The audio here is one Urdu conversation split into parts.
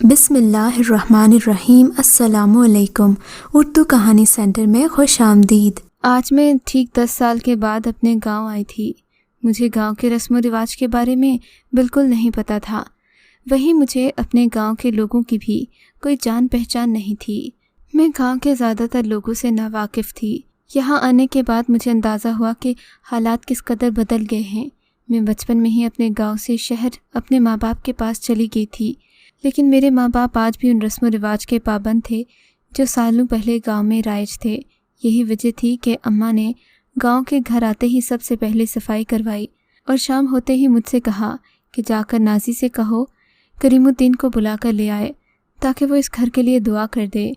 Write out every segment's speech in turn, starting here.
بسم اللہ الرحمن الرحیم۔ السلام علیکم۔ اردو کہانی سینٹر میں خوش آمدید۔ آج میں ٹھیک 10 سال کے بعد اپنے گاؤں آئی تھی۔ مجھے گاؤں کے رسم و رواج کے بارے میں بالکل نہیں پتہ تھا، وہیں مجھے اپنے گاؤں کے لوگوں کی بھی کوئی جان پہچان نہیں تھی۔ میں گاؤں کے زیادہ تر لوگوں سے ناواقف تھی۔ یہاں آنے کے بعد مجھے اندازہ ہوا کہ حالات کس قدر بدل گئے ہیں۔ میں بچپن میں ہی اپنے گاؤں سے شہر اپنے ماں باپ کے پاس چلی گئی تھی، لیکن میرے ماں باپ آج بھی ان رسم و رواج کے پابند تھے جو سالوں پہلے گاؤں میں رائج تھے۔ یہی وجہ تھی کہ اماں نے گاؤں کے گھر آتے ہی سب سے پہلے صفائی کروائی اور شام ہوتے ہی مجھ سے کہا کہ جا کر نازی سے کہو کریم الدین کو بلا کر لے آئے تاکہ وہ اس گھر کے لیے دعا کر دے۔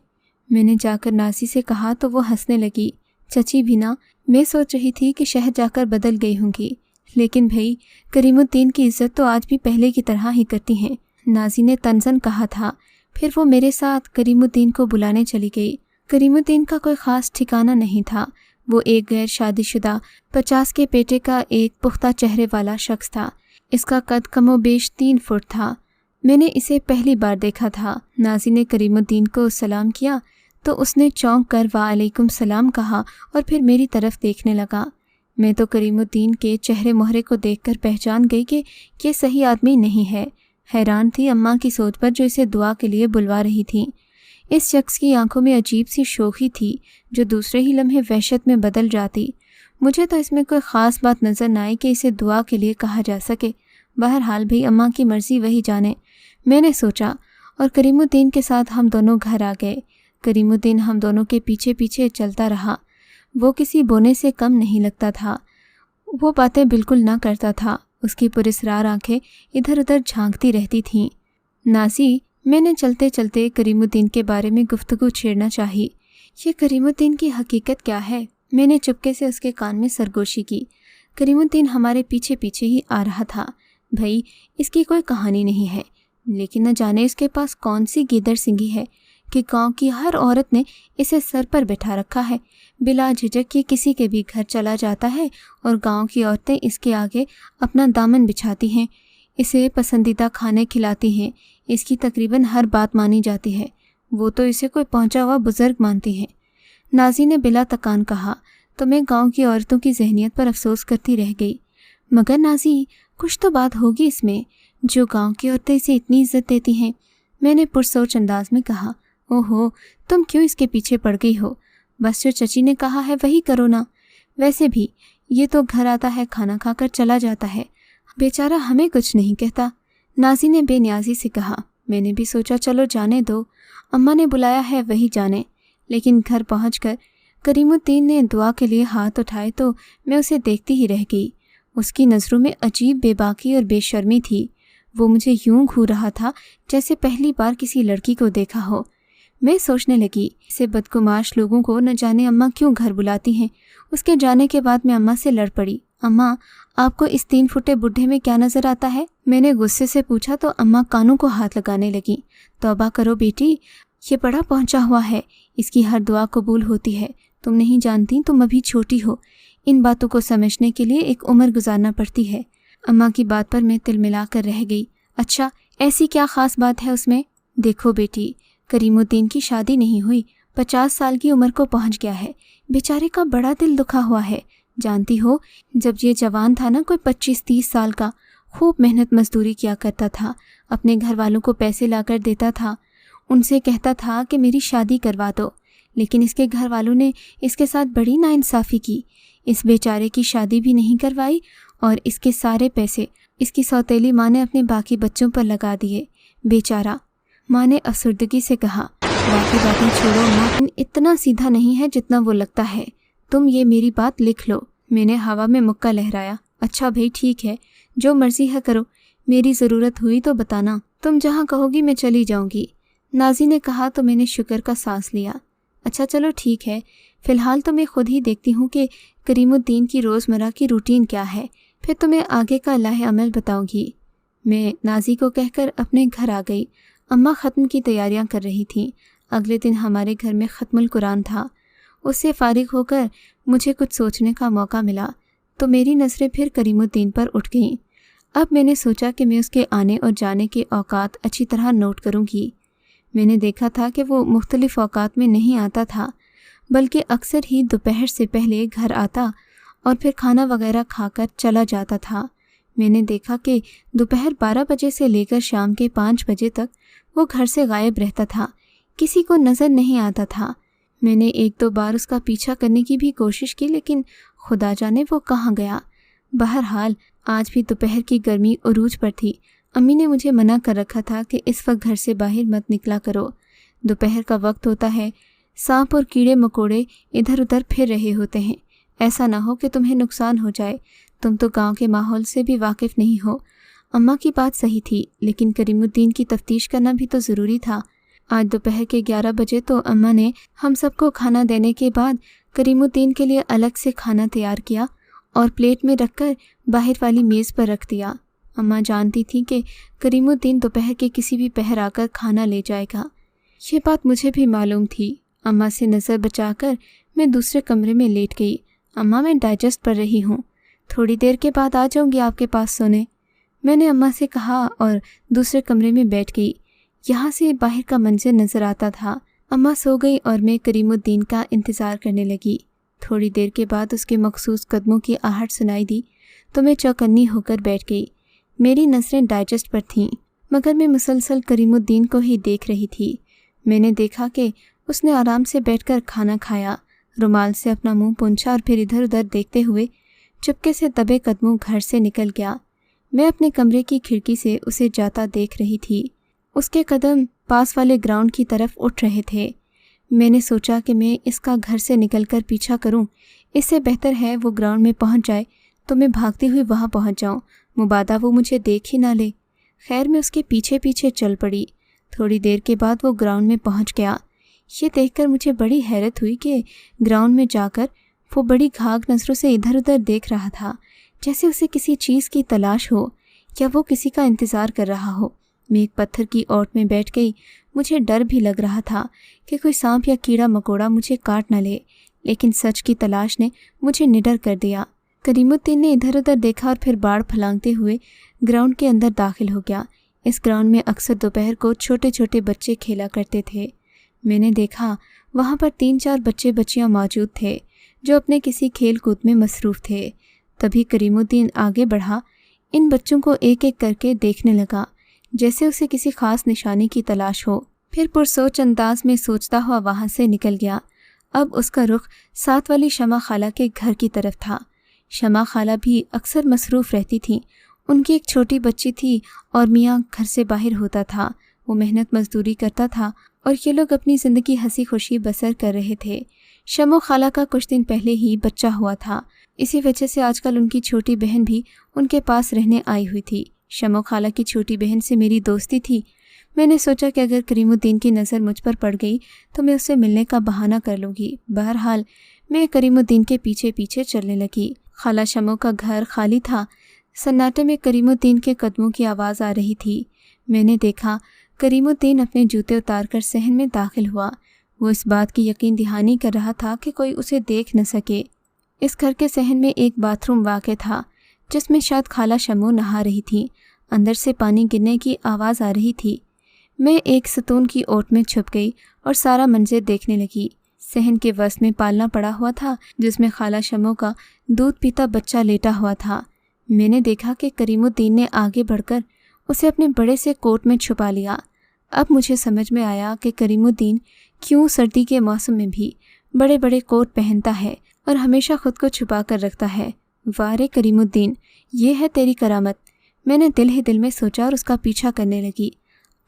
میں نے جا کر نازی سے کہا تو وہ ہنسنے لگی۔ چچی بھی نا، میں سوچ رہی تھی کہ شہر جا کر بدل گئی ہوں گی، لیکن بھائی کریم الدین کی عزت تو آج بھی پہلے کی طرح ہی کرتی ہیں، نازی نے طنزاً کہا تھا۔ پھر وہ میرے ساتھ کریم الدین کو بلانے چلی گئی۔ کریم الدین کا کوئی خاص ٹھکانہ نہیں تھا۔ وہ ایک غیر شادی شدہ 50 کے پیٹے کا ایک پختہ چہرے والا شخص تھا۔ اس کا قد کم و بیش 3 فٹ تھا۔ میں نے اسے پہلی بار دیکھا تھا۔ نازی نے کریم الدین کو سلام کیا تو اس نے چونک کر وعلیکم السلام کہا اور پھر میری طرف دیکھنے لگا۔ میں تو کریم الدین کے چہرے مہرے کو دیکھ کر پہچان گئی کہ یہ صحیح آدمی نہیں ہے۔ حیران تھی اماں کی سوچ پر جو اسے دعا کے لیے بلوا رہی تھی۔ اس شخص کی آنکھوں میں عجیب سی شوخی تھی جو دوسرے ہی لمحے وحشت میں بدل جاتی۔ مجھے تو اس میں کوئی خاص بات نظر نہ آئی کہ اسے دعا کے لیے کہا جا سکے۔ بہرحال بھی اماں کی مرضی وہی جانے، میں نے سوچا، اور کریم الدین کے ساتھ ہم دونوں گھر آ گئے۔ کریم الدین ہم دونوں کے پیچھے پیچھے چلتا رہا۔ وہ کسی بونے سے کم نہیں لگتا تھا۔ وہ باتیں بالکل نہ کرتا تھا۔ اس کی پراسرار آنکھیں ادھر ادھر جھانکتی رہتی تھیں۔ نازی، میں نے چلتے چلتے کریم الدین کے بارے میں گفتگو چھیڑنا چاہی۔ یہ کریم الدین کی حقیقت کیا ہے؟ میں نے چپکے سے اس کے کان میں سرگوشی کی۔ کریم الدین ہمارے پیچھے پیچھے ہی آ رہا تھا۔ بھائی اس کی کوئی کہانی نہیں ہے، لیکن نہ جانے اس کے پاس کون سی گیدڑ سنگھی ہے کہ گاؤں کی ہر عورت نے اسے سر پر بٹھا رکھا ہے۔ بلا جھجک یہ کسی کے بھی گھر چلا جاتا ہے اور گاؤں کی عورتیں اس کے آگے اپنا دامن بچھاتی ہیں، اسے پسندیدہ کھانے کھلاتی ہیں، اس کی تقریباً ہر بات مانی جاتی ہے۔ وہ تو اسے کوئی پہنچا ہوا بزرگ مانتی ہیں۔ نازی نے بلا تکان کہا تو میں گاؤں کی عورتوں کی ذہنیت پر افسوس کرتی رہ گئی۔ مگر نازی، کچھ تو بات ہوگی اس میں جو گاؤں کی عورتیں اسے اتنی عزت دیتی ہیں، میں نے پرسوچ انداز میں کہا۔ اوہو، تم کیوں اس کے پیچھے پڑ گئی ہو؟ بس جو چچی نے کہا ہے وہی کرو نا۔ ویسے بھی یہ تو گھر آتا ہے، کھانا کھا کر چلا جاتا ہے، بیچارہ ہمیں کچھ نہیں کہتا، نازی نے بے نیازی سے کہا۔ میں نے بھی سوچا چلو جانے دو، اماں نے بلایا ہے وہی جانے، لیکن گھر پہنچ کر کریم الدین نے دعا کے لیے ہاتھ اٹھائے تو میں اسے دیکھتی ہی رہ گئی۔ اس کی نظروں میں عجیب بے باکی اور بے شرمی تھی۔ وہ مجھے یوں گھور رہا تھا جیسے پہلی بار کسی لڑکی کو دیکھا ہو۔ میں سوچنے لگی اسے بدگماش لوگوں کو نہ جانے اماں کیوں گھر بلاتی ہیں۔ اس کے جانے کے بعد میں اماں سے لڑ پڑی۔ اماں، آپ کو اس 3 فٹے بڈھے میں کیا نظر آتا ہے؟ میں نے غصے سے پوچھا تو اماں کانوں کو ہاتھ لگانے لگی۔ توبہ کرو بیٹی، یہ بڑا پہنچا ہوا ہے، اس کی ہر دعا قبول ہوتی ہے۔ تم نہیں جانتی، تم ابھی چھوٹی ہو، ان باتوں کو سمجھنے کے لیے ایک عمر گزارنا پڑتی ہے۔ اماں کی بات پر میں تل ملا کر رہ گئی۔ اچھا، ایسی کیا خاص بات ہے اس میں؟ دیکھو بیٹی، کریم الدین کی شادی نہیں ہوئی، 50 سال کی عمر کو پہنچ گیا ہے، بیچارے کا بڑا دل دکھا ہوا ہے۔ جانتی ہو، جب یہ جوان تھا نا، کوئی 25-30 سال کا، خوب محنت مزدوری کیا کرتا تھا، اپنے گھر والوں کو پیسے لا کر دیتا تھا، ان سے کہتا تھا کہ میری شادی کروا دو، لیکن اس کے گھر والوں نے اس کے ساتھ بڑی ناانصافی کی، اس بیچارے کی شادی بھی نہیں کروائی اور اس کے سارے پیسے اس کی سوتیلی ماں نے اپنے باقی بچوں پر لگا دیے۔ بیچارہ، ماں نے افسردگی سے کہا۔ باقی باتیں چھوڑو ماں، اتنا سیدھا نہیں ہے جتنا وہ لگتا ہے، تم یہ میری بات لکھ لو۔ میں نے ہوا میں مکہ لہرایا۔ اچھا بھائی ٹھیک ہے، جو مرضی ہے کرو، میری ضرورت ہوئی تو بتانا، تم جہاں کہو گی میں چلی جاؤں گی، نازی نے کہا تو میں نے شکر کا سانس لیا۔ اچھا چلو ٹھیک ہے، فی الحال تو میں خود ہی دیکھتی ہوں کہ کریم الدین کی روزمرہ کی روٹین کیا ہے، پھر تمہیں آگے کا لاہ عمل بتاؤں گی۔ میں نازی کو کہہ کر اپنے گھر آ گئی۔ اماں ختم کی تیاریاں کر رہی تھیں۔ اگلے دن ہمارے گھر میں ختم القرآن تھا۔ اس سے فارغ ہو کر مجھے کچھ سوچنے کا موقع ملا تو میری نظریں پھر کریم الدین پر اٹھ گئیں۔ اب میں نے سوچا کہ میں اس کے آنے اور جانے کے اوقات اچھی طرح نوٹ کروں گی۔ میں نے دیکھا تھا کہ وہ مختلف اوقات میں نہیں آتا تھا، بلکہ اکثر ہی دوپہر سے پہلے گھر آتا اور پھر کھانا وغیرہ کھا کر چلا جاتا تھا۔ میں نے دیکھا کہ دوپہر 12 بجے سے لے کر شام کے 5 بجے تک وہ گھر سے غائب رہتا تھا، کسی کو نظر نہیں آتا تھا۔ میں نے 1-2 بار اس کا پیچھا کرنے کی بھی کوشش کی، لیکن خدا جانے وہ کہاں گیا۔ بہرحال آج بھی دوپہر کی گرمی عروج پر تھی۔ امی نے مجھے منع کر رکھا تھا کہ اس وقت گھر سے باہر مت نکلا کرو، دوپہر کا وقت ہوتا ہے، سانپ اور کیڑے مکوڑے ادھر ادھر پھر رہے ہوتے ہیں، ایسا نہ ہو کہ تمہیں نقصان ہو جائے، تم تو گاؤں کے ماحول سے بھی واقف نہیں ہو۔ اماں کی بات صحیح تھی، لیکن کریم الدین کی تفتیش کرنا بھی تو ضروری تھا۔ آج دوپہر کے 11 بجے تو اماں نے ہم سب کو کھانا دینے کے بعد کریم الدین کے لیے الگ سے کھانا تیار کیا اور پلیٹ میں رکھ کر باہر والی میز پر رکھ دیا۔ اماں جانتی تھیں کہ کریم الدین دوپہر کے کسی بھی پہر آ کر کھانا لے جائے گا۔ یہ بات مجھے بھی معلوم تھی۔ اماں سے نظر بچا کر میں دوسرے کمرے میں لیٹ گئی۔ اماں میں ڈائجسٹ پڑھ رہی ہوں، تھوڑی دیر کے بعد آ جاؤں گی آپ کے پاس سونے، میں نے اماں سے کہا اور دوسرے کمرے میں بیٹھ گئی۔ یہاں سے باہر کا منظر نظر آتا تھا۔ اماں سو گئی اور میں کریم الدین کا انتظار کرنے لگی۔ تھوڑی دیر کے بعد اس کے مخصوص قدموں کی آہٹ سنائی دی تو میں چوکنی ہو کر بیٹھ گئی۔ میری نظریں ڈائجسٹ پر تھیں، مگر میں مسلسل کریم الدین کو ہی دیکھ رہی تھی۔ میں نے دیکھا کہ اس نے آرام سے بیٹھ کر کھانا کھایا، رومال سے اپنا منہ پونچھا اور پھر ادھر ادھر دیکھتے ہوئے چپکے سے دبے قدموں گھر سے نکل گیا۔ میں اپنے کمرے کی کھڑکی سے اسے جاتا دیکھ رہی تھی۔ اس کے قدم پاس والے گراؤنڈ کی طرف اٹھ رہے تھے۔ میں نے سوچا کہ میں اس کا گھر سے نکل کر پیچھا کروں، اس سے بہتر ہے وہ گراؤنڈ میں پہنچ جائے تو میں بھاگتی ہوئی وہاں پہنچ جاؤں، مبادا وہ مجھے دیکھ ہی نہ لے۔ خیر میں اس کے پیچھے پیچھے چل پڑی۔ تھوڑی دیر کے بعد وہ گراؤنڈ میں پہنچ گیا۔ یہ دیکھ کر مجھے بڑی حیرت ہوئی کہ گراؤنڈ میں جا کر وہ بڑی گھاگ نظروں سے ادھر ادھر دیکھ رہا تھا، جیسے اسے کسی چیز کی تلاش ہو یا وہ کسی کا انتظار کر رہا ہو۔ میں ایک پتھر کی اوٹ میں بیٹھ گئی۔ مجھے ڈر بھی لگ رہا تھا کہ کوئی سانپ یا کیڑا مکوڑا مجھے کاٹ نہ لے، لیکن سچ کی تلاش نے مجھے نڈر کر دیا۔ کریم الدین نے ادھر ادھر دیکھا اور پھر باڑ پھلانگتے ہوئے گراؤنڈ کے اندر داخل ہو گیا۔ اس گراؤنڈ میں اکثر دوپہر کو چھوٹے چھوٹے بچے کھیلا کرتے تھے۔ میں نے دیکھا وہاں پر 3-4 بچے بچیاں موجود تھے جو اپنے کسی کھیل کود میں مصروف تھے۔ تبھی کریم الدین آگے بڑھا، ان بچوں کو ایک ایک کر کے دیکھنے لگا جیسے اسے کسی خاص نشانی کی تلاش ہو، پھر پرسوچ انداز میں سوچتا ہوا وہاں سے نکل گیا۔ اب اس کا رخ ساتھ والی شمع خالہ کے گھر کی طرف تھا۔ شمع خالہ بھی اکثر مصروف رہتی تھیں، ان کی ایک چھوٹی بچی تھی اور میاں گھر سے باہر ہوتا تھا، وہ محنت مزدوری کرتا تھا اور یہ لوگ اپنی زندگی ہنسی خوشی بسر کر رہے تھے۔ شمع خالہ کا کچھ دن پہلے ہی بچہ ہوا تھا، اسی وجہ سے آج کل ان کی چھوٹی بہن بھی ان کے پاس رہنے آئی ہوئی تھی۔ شمع خالہ کی چھوٹی بہن سے میری دوستی تھی۔ میں نے سوچا کہ اگر کریم الدین کی نظر مجھ پر پڑ گئی تو میں اس سے ملنے کا بہانہ کر لوں گی۔ بہرحال میں کریم الدین کے پیچھے پیچھے چلنے لگی۔ خالہ شمع کا گھر خالی تھا، سناٹے میں کریم الدین کے قدموں کی آواز آ رہی تھی۔ میں نے دیکھا کریم الدین اپنے جوتے اتار کر صحن میں داخل ہوا۔ وہ اس بات کی یقین دہانی کر رہا تھا کہ کوئی اسے دیکھ نہ سکے۔ اس گھر کے صحن میں ایک باتھ روم واقع تھا جس میں شاید خالہ شمع نہا رہی تھی۔ اندر سے پانی گرنے کی آواز آ رہی تھی۔ میں ایک ستون کی اوٹ میں چھپ گئی اور سارا منظر دیکھنے لگی۔ صحن کے وسط میں پالنا پڑا ہوا تھا جس میں خالہ شمع کا دودھ پیتا بچہ لیٹا ہوا تھا۔ میں نے دیکھا کہ کریم الدین نے آگے بڑھ کر اسے اپنے بڑے سے کوٹ میں چھپا لیا۔ اب مجھے سمجھ میں آیا کہ کریم الدین کیوں سردی کے موسم میں بھی بڑے بڑے کوٹ پہنتا ہے اور ہمیشہ خود کو چھپا کر رکھتا ہے۔ واہ رے کریم الدین، یہ ہے تیری کرامت، میں نے دل ہی دل میں سوچا اور اس کا پیچھا کرنے لگی۔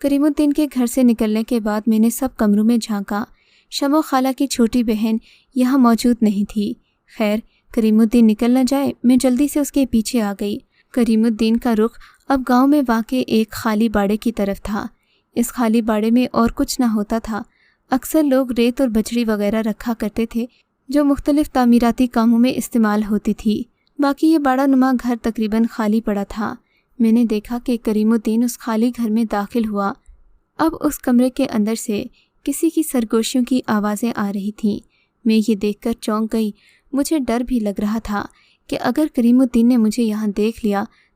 کریم الدین کے گھر سے نکلنے کے بعد میں نے سب کمروں میں جھانکا۔ شمع خالہ کی چھوٹی بہن یہاں موجود نہیں تھی۔ خیر کریم الدین نکل نہ جائے، میں جلدی سے اس کے پیچھے آ گئی۔ کریم الدین کا رخ اب گاؤں میں واقع ایک خالی باڑے کی طرف تھا۔ اس خالی باڑے میں اور کچھ نہ ہوتا تھا، اکثر لوگ ریت اور بجری وغیرہ رکھا کرتے تھے جو مختلف تعمیراتی کاموں میں استعمال ہوتی تھی۔ باقی یہ باڑہ نما گھر تقریباً خالی پڑا تھا۔ میں نے دیکھا کہ کریم الدین اس خالی گھر میں داخل ہوا۔ اب اس کمرے کے اندر سے کسی کی سرگوشیوں کی آوازیں آ رہی تھیں۔ میں یہ دیکھ کر چونک گئی۔ مجھے ڈر بھی لگ رہا تھا کہ اگر کریم الدین نے مجھے یہاں دیکھ لیا